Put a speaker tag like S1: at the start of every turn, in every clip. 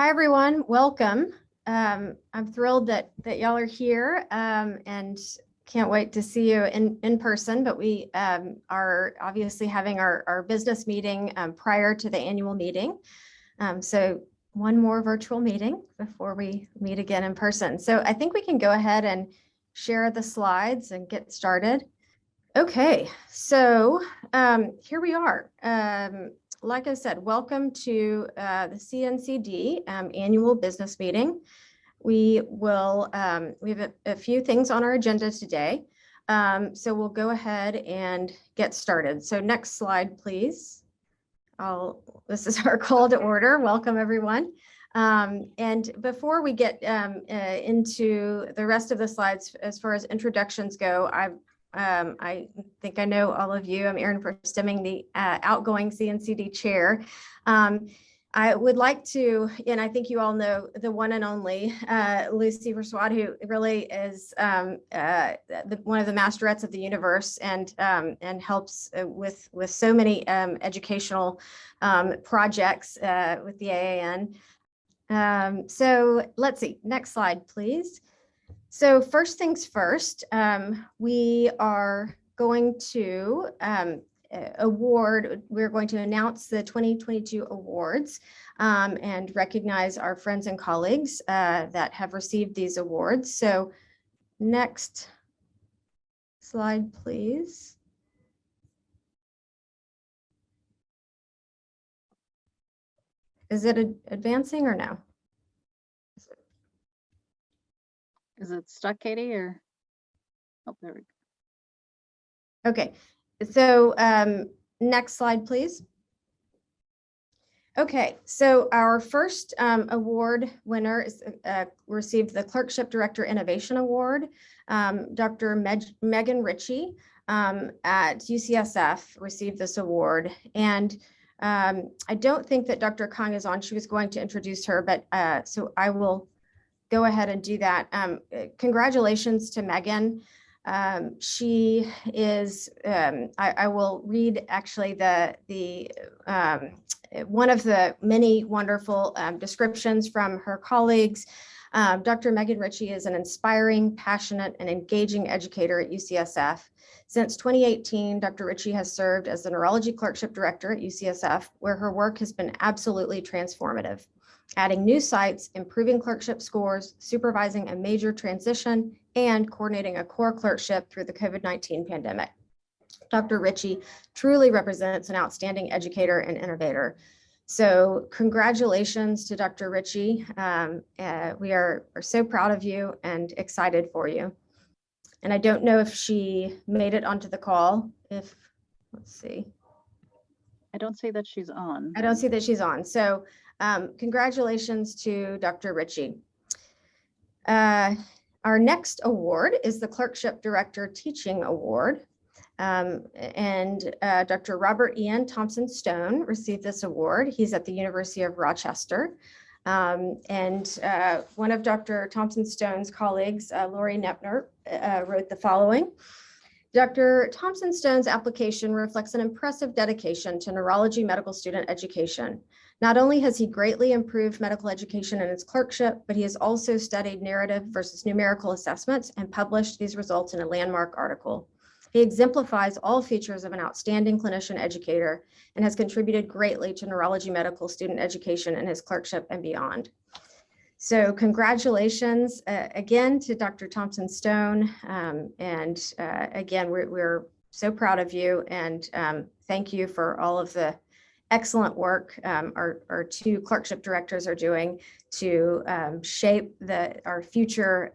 S1: Hi, everyone. Welcome. I'm thrilled that y'all are here and can't wait to see you in person, but we are obviously having our business meeting prior to the annual meeting. So one more virtual meeting before we meet again in person. So I think we can go ahead and share the slides and get started. Okay, so here we are. Like I said, welcome to the CNCD annual business meeting. We have a few things on our agenda today. So we'll go ahead and get started. So next slide, please. This is our call to order. Welcome, everyone. And before we get into the rest of the slides, as far as introductions go, I think I know all of you. I'm Erin Verstemming, the outgoing CNCD chair. I would like to, and I think you all know the one and only Lucy Verswad, who really is one of the masterettes of the universe and helps with so many educational projects with the AAN. So let's see, next slide, please. So first things first, we are going to we're going to announce the 2022 awards and recognize our friends and colleagues that have received these awards. So next slide, please. Is it advancing or no?
S2: Is it stuck, Katie, or? Oh, there we go.
S1: Okay, so next slide, please. Okay, so our first award winner is received the Clerkship Director Innovation Award. Dr. Megan Ritchie at UCSF received this award. And I don't think that Dr. Kong is on. She was going to introduce her, but so I will go ahead and do that. Congratulations to Megan. She is, I will read actually one of the many wonderful descriptions from her colleagues. Dr. Megan Ritchie is an inspiring, passionate, and engaging educator at UCSF. Since 2018, Dr. Ritchie has served as the Neurology Clerkship Director at UCSF, where her work has been absolutely transformative, adding new sites, improving clerkship scores, supervising a major transition, and coordinating a core clerkship through the COVID-19 pandemic. Dr. Ritchie truly represents an outstanding educator and innovator. So congratulations to Dr. Ritchie. We are so proud of you and excited for you. And I don't know if she made it onto the call. Let's see.
S2: I don't see that she's on.
S1: I don't see that she's on. So congratulations to Dr. Ritchie. Our next award is the Clerkship Director Teaching Award. And Dr. Robert Ian Thompson-Stone received this award. He's at the University of Rochester. And one of Dr. Thompson-Stone's colleagues, Lori Nepner, wrote the following. Dr. Thompson-Stone's application reflects an impressive dedication to neurology medical student education. Not only has he greatly improved medical education in his clerkship, but he has also studied narrative versus numerical assessments and published these results in a landmark article. He exemplifies all features of an outstanding clinician educator and has contributed greatly to neurology medical student education in his clerkship and beyond. So congratulations again to Dr. Thompson-Stone. And again, we're so proud of you and thank you for all of the excellent work our two clerkship directors are doing to shape our future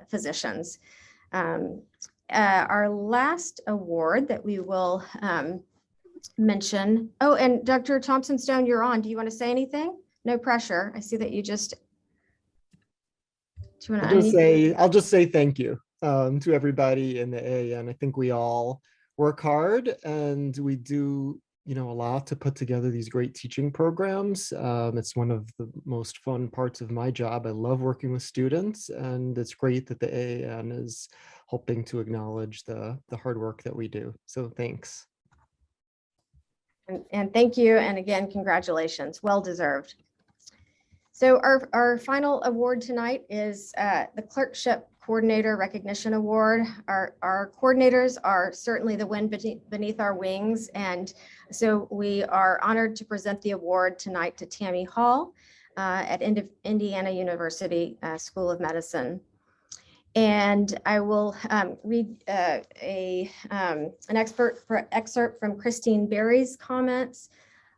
S1: physicians. Our last award that we will mention. Oh, and Dr. Thompson-Stone, you're on. Do you want to say anything? No pressure. I see that you just. Do you want to?
S3: I'll just say thank you to everybody in the AAN. I think we all work hard and we do a lot to put together these great teaching programs. It's one of the most fun parts of my job. I love working with students, and it's great that the AAN is helping to acknowledge the hard work that we do. So thanks.
S1: And thank you. And again, congratulations. Well deserved. So our final award tonight is the Clerkship Coordinator Recognition Award. Our coordinators are certainly the wind beneath our wings, and so we are honored to present the award tonight to Tammy Hall at Indiana University School of Medicine. And I will read an excerpt from Christine Berry's comments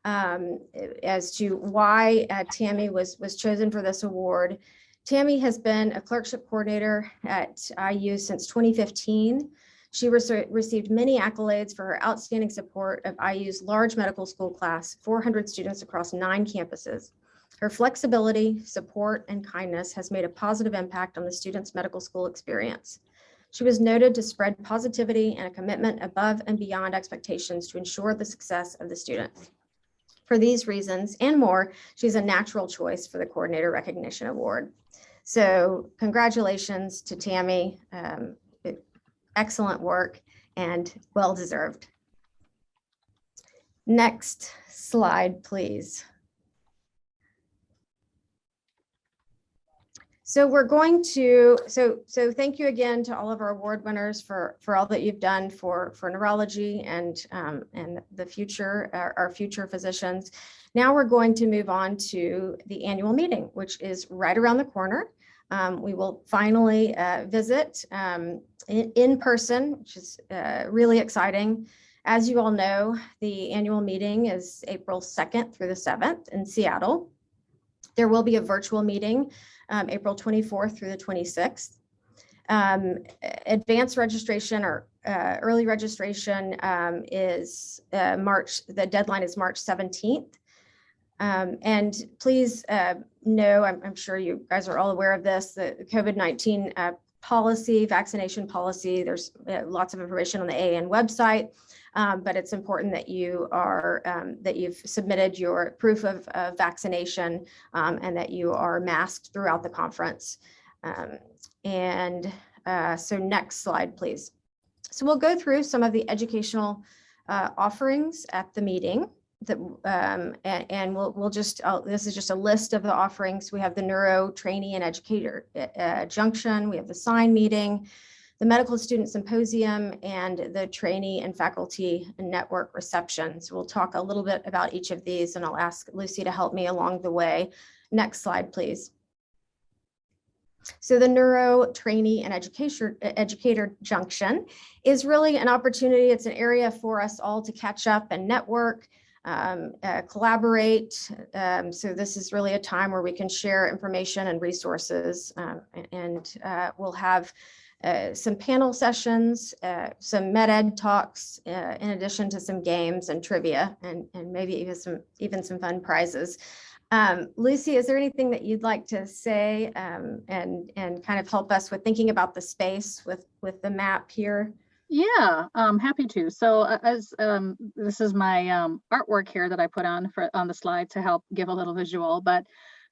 S1: as to why Tammy was chosen for this award. Tammy has been a clerkship coordinator at IU since 2015. She received many accolades for her outstanding support of IU's large medical school class, 400 students across 9 campuses. Her flexibility, support, and kindness has made a positive impact on the students' medical school experience. She was noted to spread positivity and a commitment above and beyond expectations to ensure the success of the students. For these reasons and more, she's a natural choice for the Coordinator Recognition Award. So congratulations to Tammy. Excellent work and well-deserved. Next slide, please. So we're going to, so thank you again to all of our award winners for all that you've done for neurology and the future, our future physicians. Now we're going to move on to the annual meeting, which is right around the corner. We will finally visit in person, which is really exciting. As you all know, the annual meeting is April 2nd through the 7th in Seattle. There will be a virtual meeting April 24th through the 26th. Advanced registration or early registration is the deadline is March 17th. And please know, I'm sure you guys are all aware of this, the COVID-19 policy, vaccination policy. There's lots of information on the AAN website, but it's important that you are that you've submitted your proof of vaccination and that you are masked throughout the conference. So next slide, please. So we'll go through some of the educational offerings at the meeting. And we'll just, this is just a list of the offerings. We have the Neuro, Trainee, and Educator Junction. We have the sign meeting, the Medical Student Symposium, and the Trainee and Faculty Network Receptions. We'll talk a little bit about each of these, and I'll ask Lucy to help me along the way. Next slide, please. So the Neuro, Trainee, and Educator Junction is really an opportunity. It's an area for us all to catch up and network, collaborate. So this is really a time where we can share information and resources, and we'll have some panel sessions, some med ed talks, in addition to some games and trivia, and maybe even some fun prizes. Lucy, is there anything that you'd like to say and kind of help us with thinking about the space with the map here?
S2: Yeah, happy to. So as this is my artwork here that I put on the slide to help give a little visual, but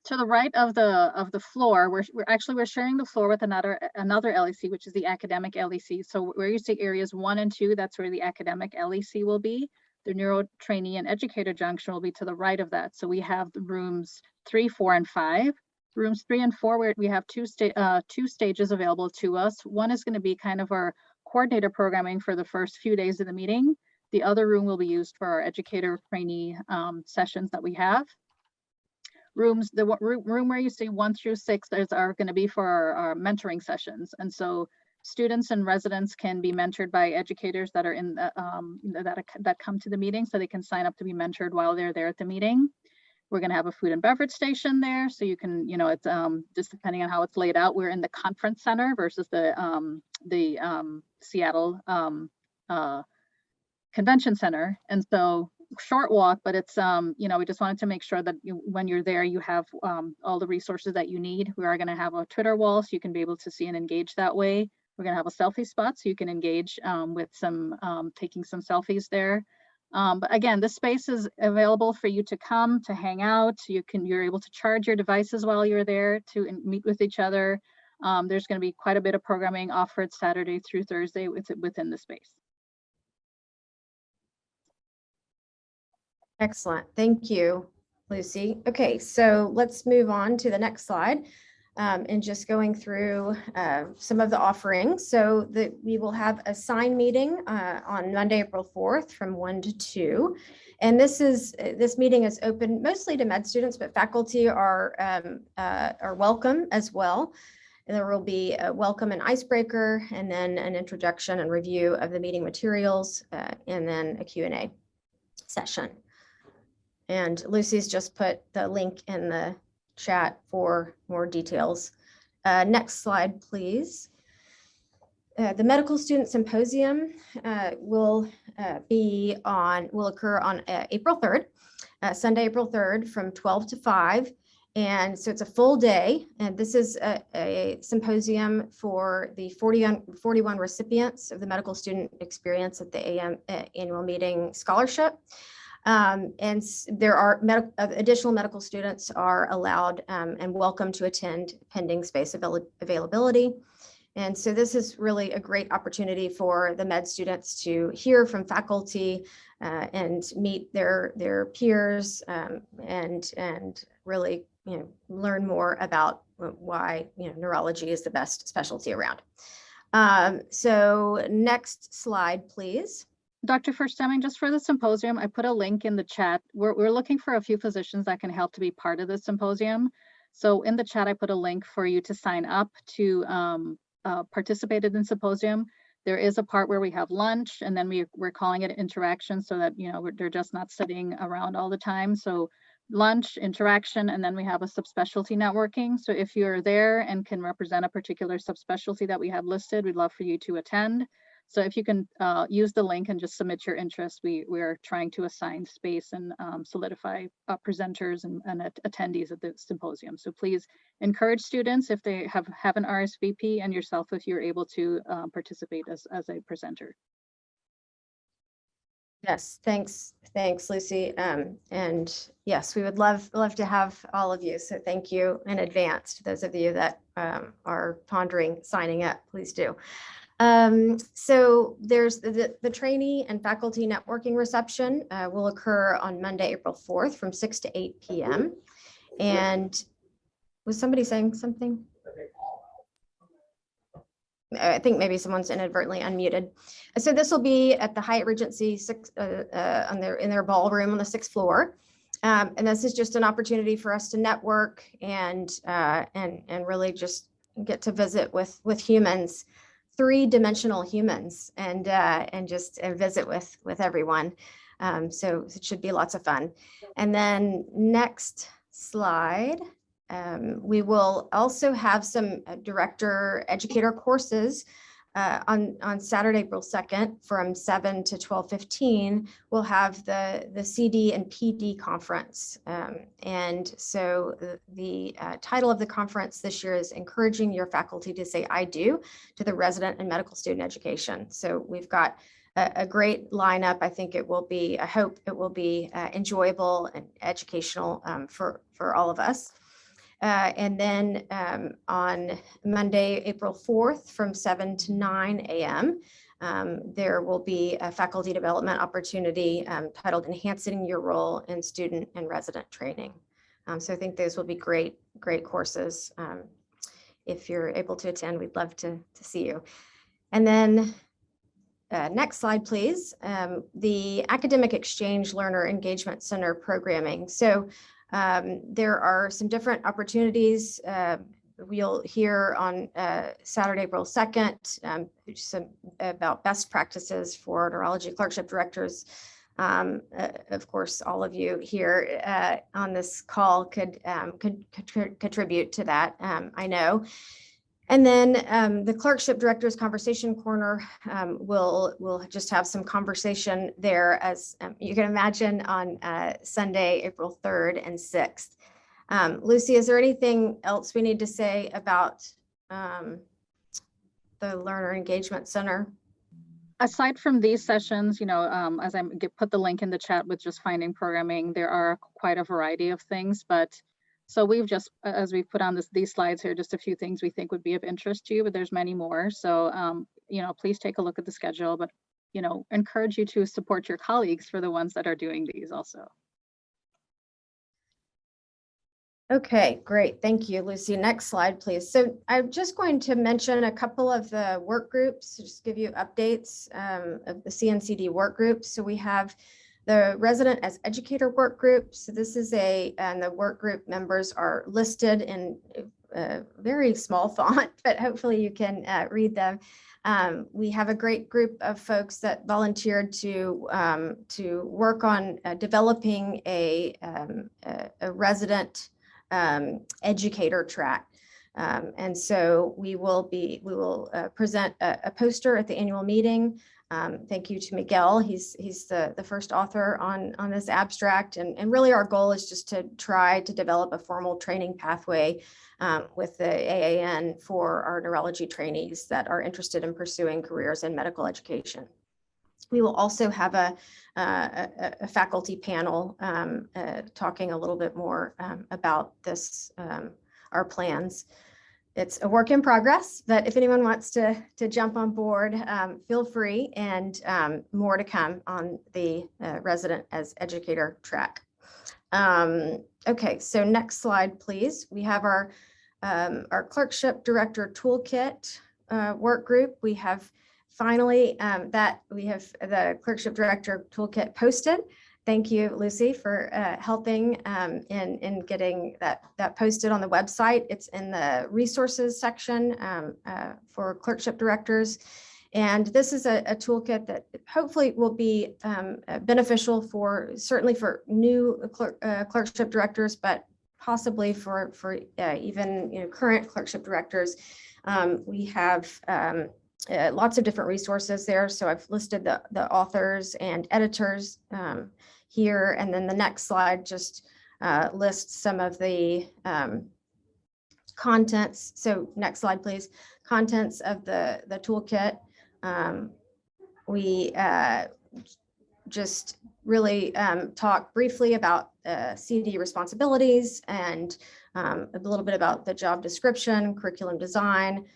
S2: to the right of the floor, we're sharing the floor with another LEC, which is the academic LEC. So where you see areas 1 and 2, that's where the academic LEC will be. The Neuro, Trainee, and Educator Junction will be to the right of that. So we have the rooms 3, 4, and 5. Rooms 3 and 4, where we have two stages available to us. One is going to be kind of our coordinator programming for the first few days of the meeting. The other room will be used for our educator trainee sessions that we have. The room where you see 1 through 6 are going to be for our mentoring sessions. And so students and residents can be mentored by educators that are in that come to the meeting, so they can sign up to be mentored while they're there at the meeting. We're going to have a food and beverage station there, so you can, it's just depending on how it's laid out. We're in the conference center versus the Seattle Convention Center, and so short walk, but it's we just wanted to make sure that when you're there, you have all the resources that you need. We are going to have a Twitter wall, so you can be able to see and engage that way. We're going to have a selfie spot, so you can engage with some taking some selfies there. But again, this space is available for you to come to hang out. You're able to charge your devices while you're there to meet with each other. There's going to be quite a bit of programming offered Saturday through Thursday within the space.
S1: Excellent. Thank you, Lucy. Okay, so let's move on to the next slide. And just going through some of the offerings. So we will have a sign meeting on Monday, April 4th from 1 to 2. And this meeting is open mostly to med students, but faculty are welcome as well. And there will be a welcome and icebreaker, and then an introduction and review of the meeting materials, and then a Q&A session. And Lucy's just put the link in the chat for more details. Next slide, please. The Medical Student Symposium will occur on April 3rd, Sunday, April 3rd from 12 to 5. And so it's a full day. And this is a symposium for the 41 recipients of the Medical Student Experience at the Annual Meeting Scholarship. And there are additional medical students are allowed and welcome to attend pending space availability. And so this is really a great opportunity for the med students to hear from faculty and meet their peers and really learn more about why neurology is the best specialty around. So next slide, please.
S2: Dr. Firstemming, just for the symposium, I put a link in the chat. We're looking for a few physicians that can help to be part of the symposium. So in the chat, I put a link for you to sign up to participate in the symposium. There is a part where we have lunch, and then we're calling it interaction so that they're just not sitting around all the time. So lunch, interaction, and then we have a subspecialty networking. So if you're there and can represent a particular subspecialty that we have listed, we'd love for you to attend. So if you can use the link and just submit your interest, we are trying to assign space and solidify presenters and attendees at the symposium. So please encourage students if they have an RSVP, and yourself if you're able to participate as a presenter.
S1: Yes, thanks, Lucy. And yes, we would love to have all of you. So thank you in advance to those of you that are pondering signing up. Please do. So there's the trainee and faculty networking reception will occur on Monday, April 4th from 6 to 8 p.m. And was somebody saying something? I think maybe someone's inadvertently unmuted. So this will be at the Hyatt Regency in their ballroom on the 6th floor. And this is just an opportunity for us to network and really just get to visit with humans, three-dimensional humans, and just visit with everyone. So it should be lots of fun. And then next slide. We will also have some director educator courses on Saturday, April 2nd from 7 to 12:15. We'll have the CD and PD conference. And so the title of the conference this year is Encouraging Your Faculty to Say I Do to the Resident and Medical Student Education. So we've got a great lineup. I hope it will be enjoyable and educational for all of us. And then on Monday, April 4th from 7 to 9 a.m., there will be a faculty development opportunity titled Enhancing Your Role in Student and Resident Training. So I think those will be great courses. If you're able to attend, we'd love to see you. And then next slide, please. The Academic Exchange Learner Engagement Center programming. So there are some different opportunities. We'll hear on Saturday, April 2nd, some about best practices for neurology clerkship directors. Of course, all of you here on this call could contribute to that, I know. And then the clerkship director's conversation corner will just have some conversation there, as you can imagine, on Sunday, April 3rd and 6th. Lucy, is there anything else we need to say about the Learner Engagement Center?
S2: Aside from these sessions, as I put the link in the chat with just finding programming, there are quite a variety of things, but so we've just, as we've put on these slides here, just a few things we think would be of interest to you, but there's many more. So, please take a look at the schedule, but, encourage you to support your colleagues for the ones that are doing these also.
S1: Okay, great. Thank you, Lucy. Next slide, please. So I'm just going to mention a couple of the work groups, just give you updates of the CNCD work groups. So we have the Resident as Educator work group. So this is and the work group members are listed in a very small font, but hopefully you can read them. We have a great group of folks that volunteered to work on developing a resident educator track. And so we will present a poster at the annual meeting. Thank you to Miguel. He's the first author on this abstract. And really our goal is just to try to develop a formal training pathway with the AAN for our neurology trainees that are interested in pursuing careers in medical education. We will also have a faculty panel talking a little bit more about this, our plans. It's a work in progress, but if anyone wants to jump on board, feel free, and more to come on the Resident as Educator track. Okay, so next slide, please. We have our Clerkship Director Toolkit work group. We have finally we have the Clerkship Director Toolkit posted. Thank you, Lucy, for helping in getting that posted on the website. It's in the resources section for clerkship directors. And this is a toolkit that hopefully will be beneficial certainly for new clerkship directors, but possibly for even current clerkship directors. We have lots of different resources there. So I've listed the authors and editors here. And then the next slide just lists some of the contents. So next slide, please. Contents of the toolkit. We just really talk briefly about CD responsibilities and a little bit about the job description, curriculum design.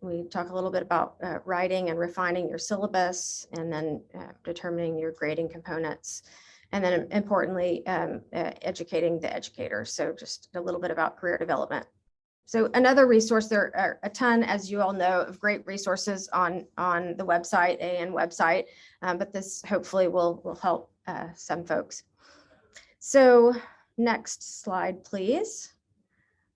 S1: We talk a little bit about writing and refining your syllabus, and then determining your grading components. And then importantly, educating the educator. So just a little bit about career development. So another resource, there are a ton, as you all know, of great resources on the website, AN website, but this hopefully will help some folks. So next slide, please.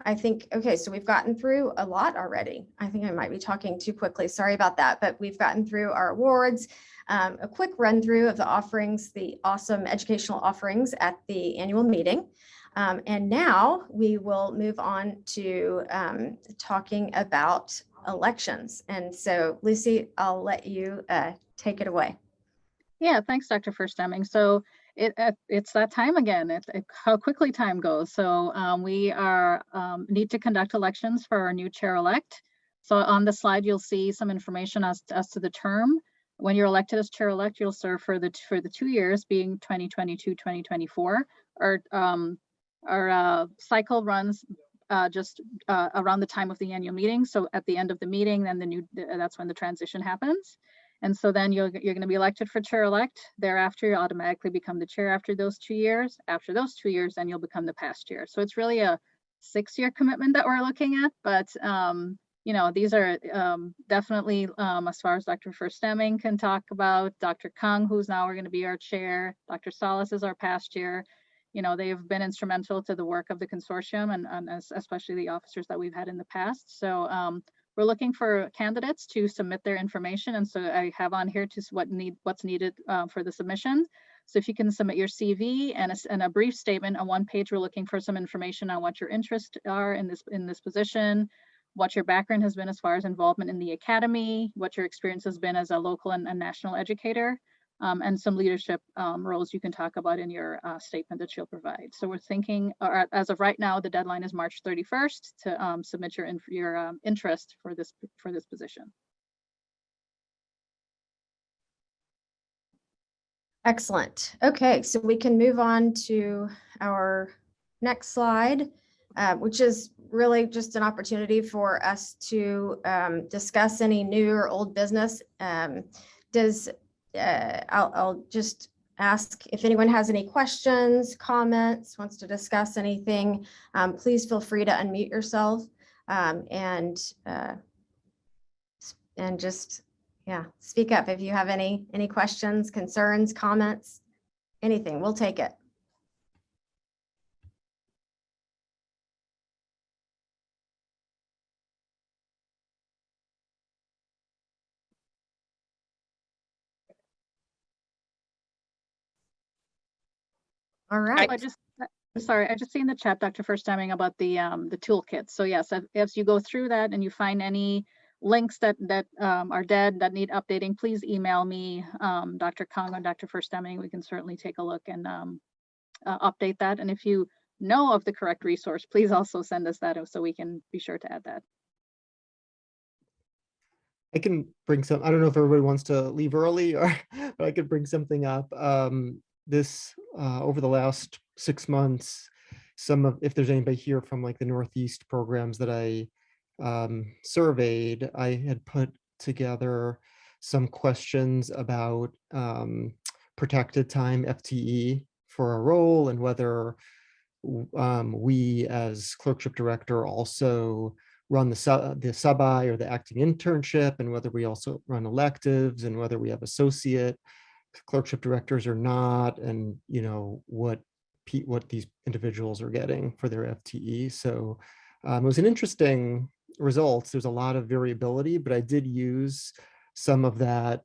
S1: I think, okay, so we've gotten through a lot already. I think I might be talking too quickly. Sorry about that, but we've gotten through our awards, a quick run through of the offerings, the awesome educational offerings at the annual meeting. And now we will move on to talking about elections. And so Lucy, I'll let you take it away.
S2: Yeah, thanks, Dr. Firstemming. So it's that time again, how quickly time goes. So we need to conduct elections for our new chair-elect. So on the slide, you'll see some information as to the term. When you're elected as chair-elect, you'll serve for the 2 years, being 2022-2024. Our cycle runs just around the time of the annual meeting. So at the end of the meeting, then that's when the transition happens. And so then you're going to be elected for chair-elect. Thereafter, you automatically become the chair after those 2 years. After those 2 years, then you'll become the past chair. So it's really a 6-year commitment that we're looking at. But these are definitely, as far as Dr. Firstemming can talk about, Dr. Kung, who's now going to be our chair, Dr. Salas is our past chair. They have been instrumental to the work of the consortium and especially the officers that we've had in the past. So we're looking for candidates to submit their information. And so I have on here what's needed for the submission. So if you can submit your CV and a brief statement on one page, we're looking for some information on what your interests are in this position, what your background has been as far as involvement in the academy, what your experience has been as a local and national educator, and some leadership roles you can talk about in your statement that you'll provide. So we're thinking, as of right now, the deadline is March 31st to submit your interest for this position.
S1: Excellent. Okay, so we can move on to our next slide, which is really just an opportunity for us to discuss any new or old business. I'll just ask if anyone has any questions, comments, wants to discuss anything. Please feel free to unmute yourself and just, yeah, speak up if you have any questions, concerns, comments, anything. We'll take it. All right.
S2: I just seen the chat, Dr. Firsthaming, about the toolkit. So yes, as you go through that and you find any links that are dead that need updating, please email me, Dr. Kong or Dr. Firsthaming. We can certainly take a look and update that. And if you know of the correct resource, please also send us that so we can be sure to add that.
S3: I can bring some, I don't know if everybody wants to leave early or, but I could bring something up. This over the last 6 months, if there's anybody here from like the Northeast programs that I surveyed, I had put together some questions about protected time FTE for a role and whether we as clerkship director also run the sub-I or the acting internship, and whether we also run electives, and whether we have associate clerkship directors or not, and you know what these individuals are getting for their FTE. So it was an interesting results. There's a lot of variability, but I did use some of that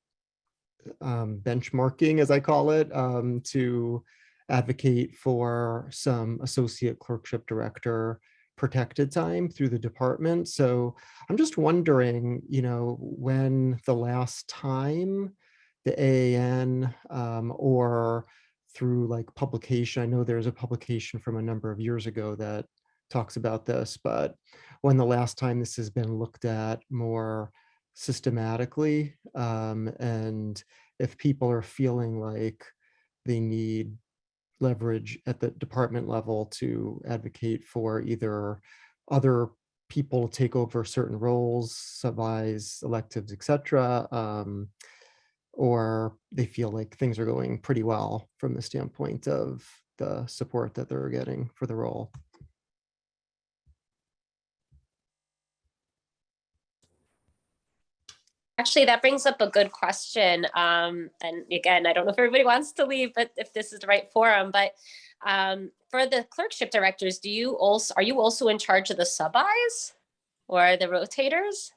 S3: benchmarking, as I call it, to advocate for some associate clerkship director protected time through the department. So I'm just wondering, you know, when the last time the AAN or through like publication, I know there's a publication from a number of years ago that talks about this, but when the last time this has been looked at more systematically, and if people are feeling like they need leverage at the department level to advocate for either other people to take over certain roles, sub-Is, electives, etc., or they feel like things are going pretty well from the standpoint of the support that they're getting for the role.
S4: Actually, that brings up a good question. And again, I don't know if everybody wants to leave, but if this is the right forum, but for the clerkship directors, are you also in charge of the sub-Is or the rotators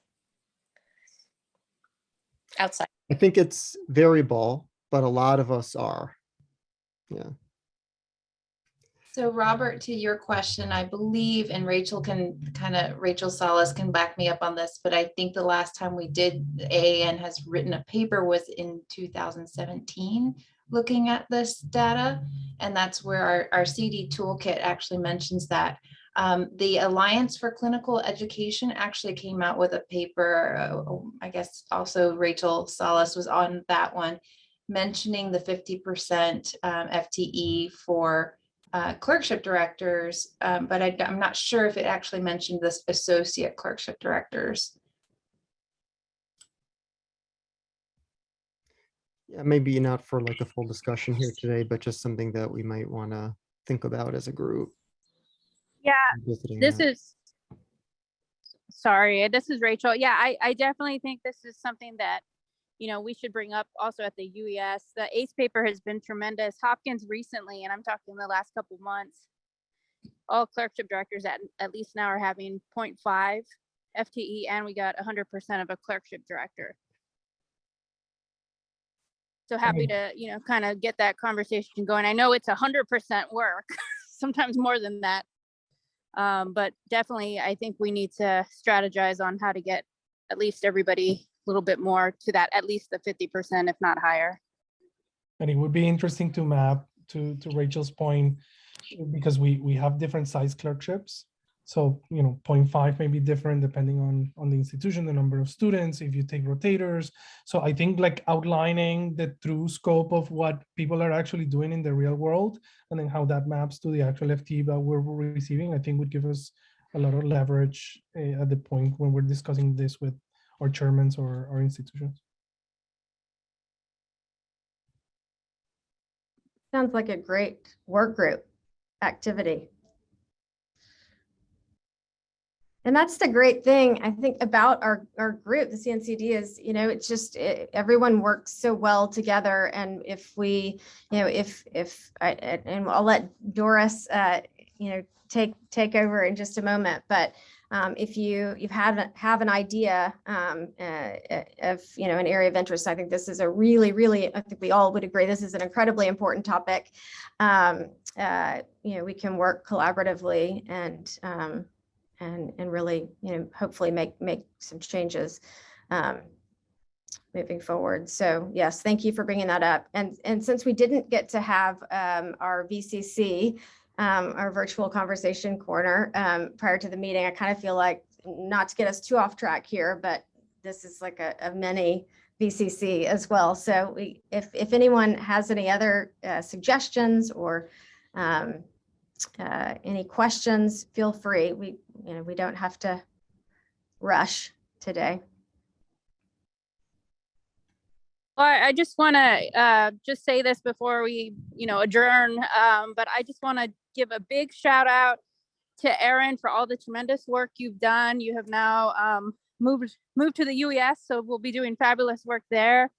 S4: outside?
S3: I think it's variable, but a lot of us are. Yeah.
S5: So Robert, to your question, I believe, and Rachel Salas can back me up on this, but I think the last time we did, AAN has written a paper was in 2017, looking at this data. And that's where our CD toolkit actually mentions that. The Alliance for Clinical Education actually came out with a paper, I guess also Rachel Salas was on that one, mentioning the 50% FTE for clerkship directors, but I'm not sure if it actually mentioned this associate clerkship directors.
S3: Yeah, maybe not for like a full discussion here today, but just something that we might want to think about as a group.
S6: Yeah, this
S3: that.
S6: is, sorry, this is Rachel. Yeah, I definitely think this is something that, you know, we should bring up also at the UES. The ACE paper has been tremendous. Hopkins recently, and I'm talking the last couple months, all clerkship directors at least now are having 0.5 FTE, and we got 100% of a clerkship director. So happy to, you know, kind of get that conversation going. I know it's 100% work, sometimes more than that. But definitely, I think we need to strategize on how to get at least everybody a little bit more to that, at least the 50%, if not higher.
S7: And it would be interesting to map to Rachel's point, because we have different size clerkships. So, you know, 0.5 may be different depending on the institution, the number of students, if you take rotators. So I think like outlining the true scope of what people are actually doing in the real world, and then how that maps to the actual FTE that we're receiving, I think would give us a lot of leverage at the point when we're discussing this with our chairmen or our institutions.
S1: Sounds like a great work group activity. And that's the great thing, I think, about our group, the CNCD, is, you know, it's just everyone works so well together. And if we, you know, and I'll let Doris, you know, take over in just a moment. But if you've have an idea of, you know, an area of interest, I think this is a really, I think we all would agree, this is an incredibly important topic. You know, we can work collaboratively and really, you know, hopefully make some changes moving forward. So yes, thank you for bringing that up. And since we didn't get to have our VCC, our virtual conversation corner prior to the meeting, I kind of feel like, not to get us too off track here, but this is like a mini VCC as well. So if anyone has any other suggestions or any questions, feel free. We don't have to rush today.
S6: Well, I just want to just say this before we, you know, adjourn. But I just want to give a big shout out to Erin for all the tremendous work you've done. You have now moved to the UES, so we'll be doing fabulous work there,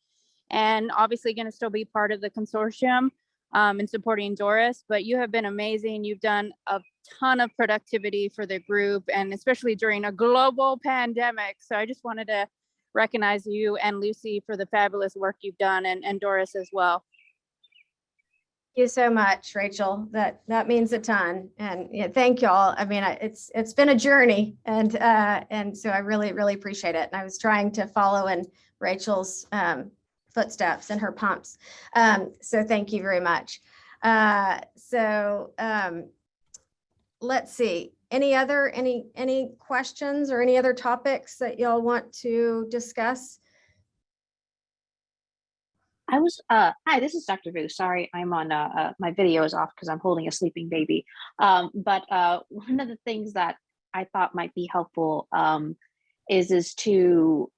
S6: and obviously going to still be part of the consortium and supporting Doris. But you have been amazing. You've done a ton of productivity for the group, and especially during a global pandemic. So I just wanted to recognize you and Lucy for the fabulous work you've done, and Doris as well.
S1: Thank you so much, Rachel. That means a ton, and yeah, thank y'all. I mean, it's been a journey, and so I really appreciate it. And I was trying to follow in Rachel's footsteps and her pumps. So thank you very much. Let's see. Any questions or any other topics that y'all want to discuss?
S8: Hi, this is Dr. Vu. Sorry, I'm on, my video is off because I'm holding a sleeping baby. But one of the things that I thought might be helpful is to,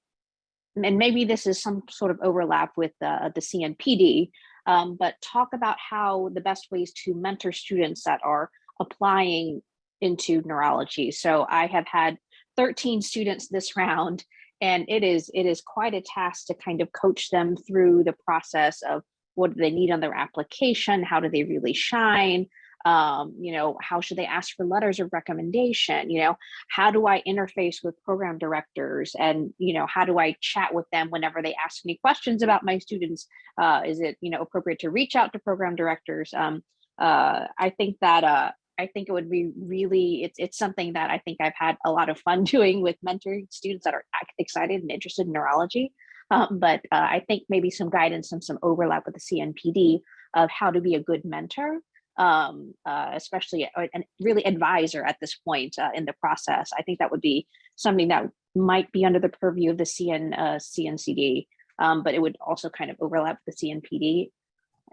S8: and maybe this is some sort of overlap with the CNPD, but talk about how the best ways to mentor students that are applying into neurology. So I have had 13 students this round, and it is quite a task to kind of coach them through the process of what do they need on their application, how do they really shine, you know, how should they ask for letters of recommendation, you know, how do I interface with program directors, and, you know, how do I chat with them whenever they ask me questions about my students? Is it, you know, appropriate to reach out to program directors? I think it would be really, it's something that I think I've had a lot of fun doing with mentoring students that are excited and interested in neurology. But I think maybe some guidance and some overlap with the CNPD of how to be a good mentor, especially and really advisor at this point in the process. I think that would be something that might be under the purview of the CNCD, but it would also kind of overlap with the CNPD.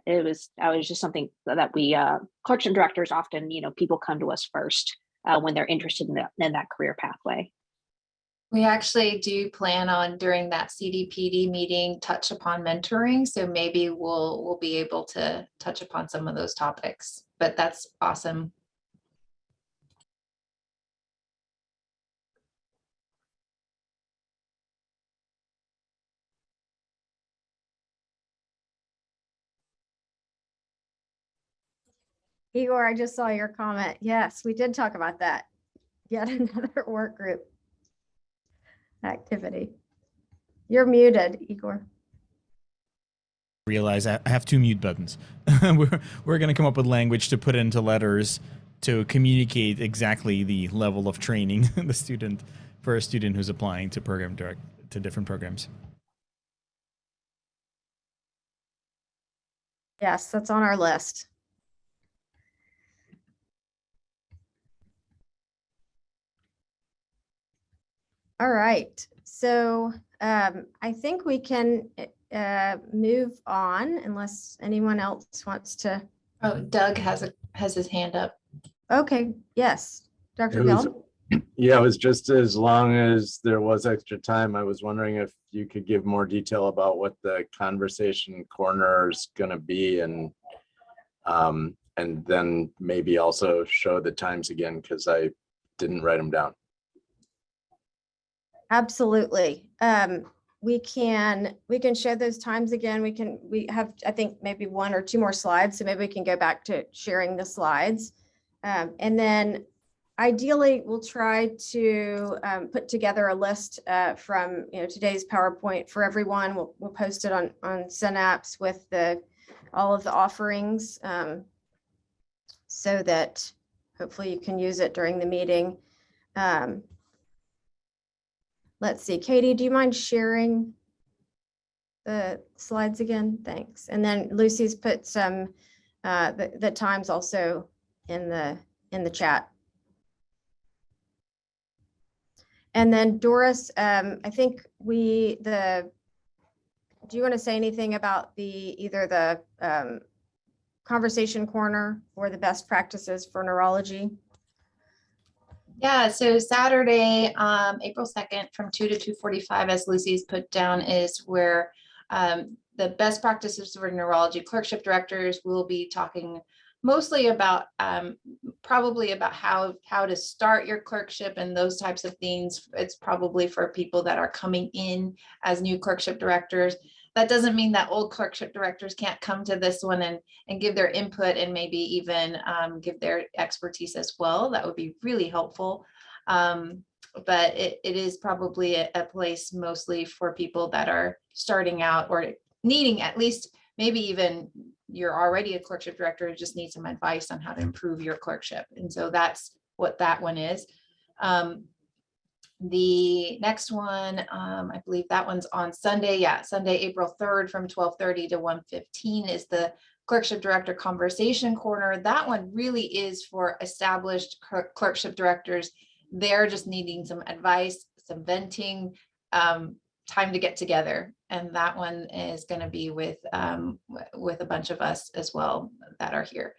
S8: It was just something that we clerkship directors often, you know, people come to us first when they're interested in that career pathway.
S5: We actually do plan on, during that CDPD meeting, touch upon mentoring. So maybe we'll be able to touch upon some of those topics, but that's awesome.
S1: Igor, I just saw your comment. Yes, we did talk about that. Yet another work group activity. You're muted, Igor.
S9: Realize I have two mute buttons. We're going to come up with language to put into letters to communicate exactly the level of training the student, for a student who's applying to to different programs.
S1: Yes, that's on our list. All right, so I think we can move on unless anyone else wants to.
S5: Oh, Doug has his hand up.
S1: Okay, yes, Dr. Gill.
S10: Yeah, it was just as long as there was extra time. I was wondering if you could give more detail about what the conversation corner is going to be, and And then maybe also show the times again, because I didn't write them down.
S1: Absolutely. We can show those times again. We have, I think, maybe 1 or 2 more slides. So maybe we can go back to sharing the slides. And then ideally we'll try to put together a list from today's PowerPoint for everyone. We'll post it on Synapse with all of the offerings so that hopefully you can use it during the meeting. Let's see, Katie, do you mind sharing the slides again? Thanks. And then Lucy's put some the times also in the chat. And then Doris, I think do you want to say anything about either the conversation corner or the best practices for neurology?
S5: Yeah, so Saturday, April 2nd from 2 to 2:45, as Lucy's put down, is where the best practices for neurology clerkship directors will be talking mostly about probably about how to start your clerkship and those types of things. It's probably for people that are coming in as new clerkship directors. That doesn't mean that old clerkship directors can't come to this one and give their input and maybe even give their expertise as well. That would be really helpful. But it is probably a place mostly for people that are starting out or needing, at least maybe even you're already a clerkship director, just need some advice on how to improve your clerkship. And so that's what that one is. The next one, I believe that one's on Sunday. Yeah, Sunday, April 3rd from 12:30 to 1:15 is the Clerkship Director Conversation Corner. That one really is for established clerkship directors. They're just needing some advice, some venting, time to get together. And that one is going to be with a bunch of us as well that are here.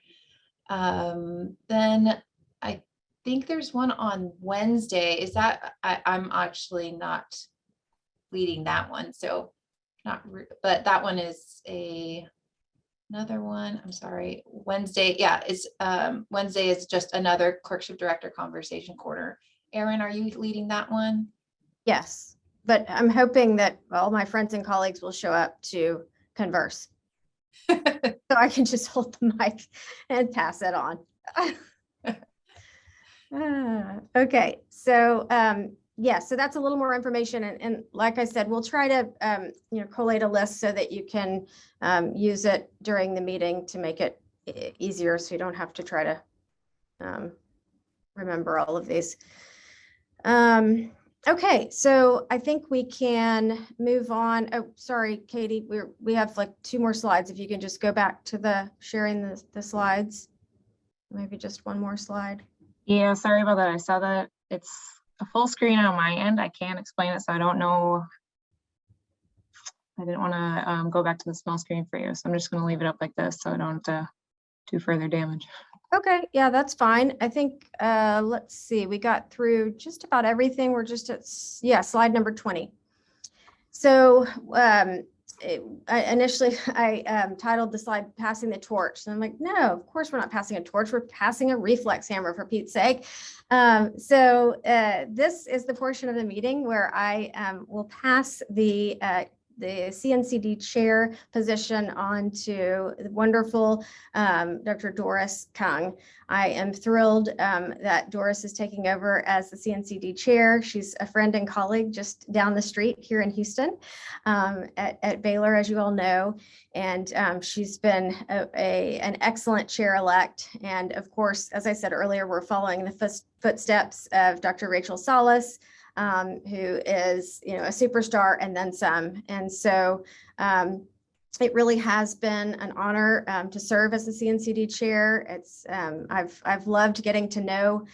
S5: Then I think there's one on Wednesday. Is that I'm actually not leading that one, so but that one is another one. I'm sorry, Wednesday. Yeah, it's Wednesday is just another clerkship director conversation corner. Erin, are you leading that one?
S1: Yes, but I'm hoping that all my friends and colleagues will show up to converse. So I can just hold the mic and pass it on. Okay, so yeah, so that's a little more information, and like I said, we'll try to collate a list so that you can use it during the meeting to make it easier, so you don't have to try to remember all of these. Okay, so I think we can move on. Oh, sorry, Katie, we have like 2 more slides. If you can just go back to the sharing the slides, maybe just one more slide.
S11: Yeah, sorry about that. I saw that it's a full screen on my end. I can't explain it, so I don't know. I didn't want to go back to the small screen for you, so I'm just going to leave it up like this so I don't do further damage.
S1: Okay, yeah, that's fine. I think, let's see, we got through just about everything. We're just at, slide number 20. So initially I titled the slide Passing the Torch. And I'm like, no, of course we're not passing a torch. We're passing a reflex hammer, for Pete's sake. So this is the portion of the meeting where I will pass the CNCD chair position on to the wonderful Dr. Doris Kung. I am thrilled that Doris is taking over as the CNCD chair. She's a friend and colleague just down the street here in Houston at Baylor, as you all know. And she's been an excellent chair-elect. And of course, as I said earlier, we're following the footsteps of Dr. Rachel Salas, who is, a superstar and then some. And so it really has been an honor to serve as the CNCD chair. It's I've loved getting to know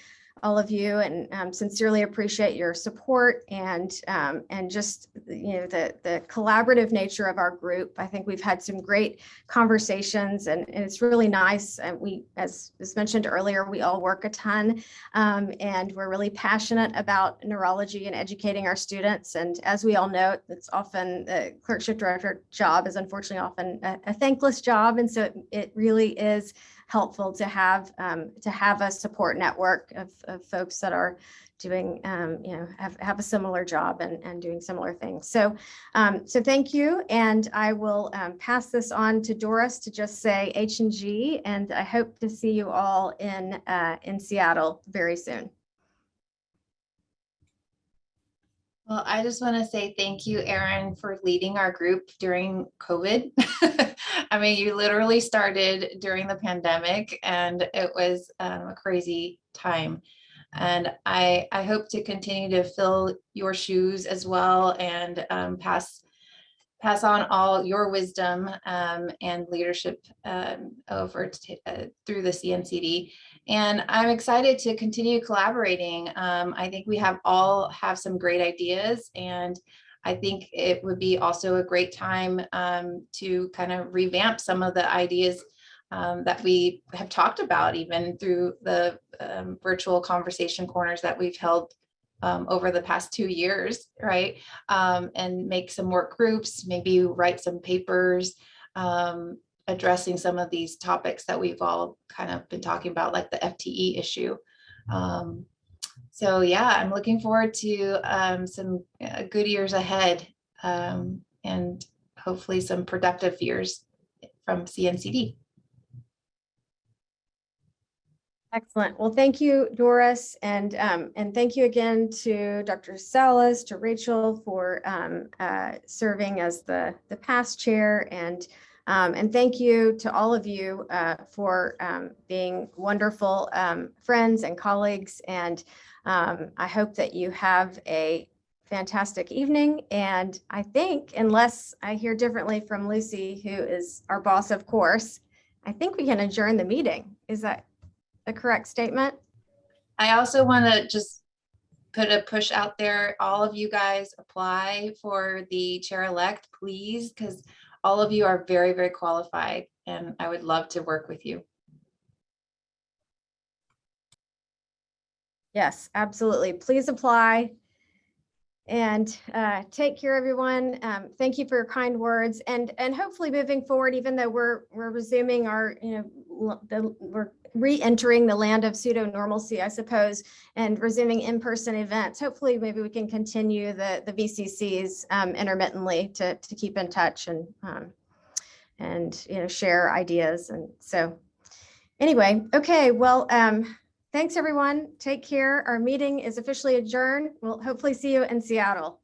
S1: all of you, and sincerely appreciate your support and just the collaborative nature of our group. I think we've had some great conversations, and it's really nice. And we, as mentioned earlier, we all work a ton, and we're really passionate about neurology and educating our students. And as we all know, it's often the clerkship director job is unfortunately often a thankless job, and so it really is helpful to have a support network of folks that are doing have a similar job and doing similar things. So thank you, and I will pass this on to Doris to just say H&G, and I hope to see you all in Seattle very soon.
S5: Well, I just want to say thank you, Erin, for leading our group during COVID. I mean, you literally started during the pandemic, and it was a crazy time. And I hope to continue to fill your shoes as well, and pass on all your wisdom and leadership over through the CNCD. And I'm excited to continue collaborating. I think we all have some great ideas, and I think it would be also a great time to kind of revamp some of the ideas that we have talked about, even through the virtual conversation corners that we've held over the past 2 years, right? And make some work groups, maybe write some papers addressing some of these topics that we've all kind of been talking about, like the FTE issue. So yeah, I'm looking forward to some good years ahead, and hopefully some productive years from CNCD.
S1: Excellent. Well, thank you, Doris, and thank you again to Dr. Salas, to Rachel for serving as the past chair, and thank you to all of you for being wonderful friends and colleagues. And I hope that you have a fantastic evening. And I think, unless I hear differently from Lucy, who is our boss, of course, I think we can adjourn the meeting. Is that a correct statement?
S5: I also want to just put a push out there. All of you guys apply for the chair-elect, please, because all of you are very, very qualified, and I would love to work with you.
S1: Yes, absolutely. Please apply. And take care, everyone. Thank you for your kind words, and hopefully moving forward, even though we're resuming our, we're re-entering the land of pseudo normalcy, I suppose, and resuming in-person events. Hopefully, maybe we can continue the VCCs intermittently to keep in touch and share ideas. And so, anyway, okay. Well. Thanks, everyone. Take care. Our meeting is officially adjourned. We'll hopefully see you in Seattle.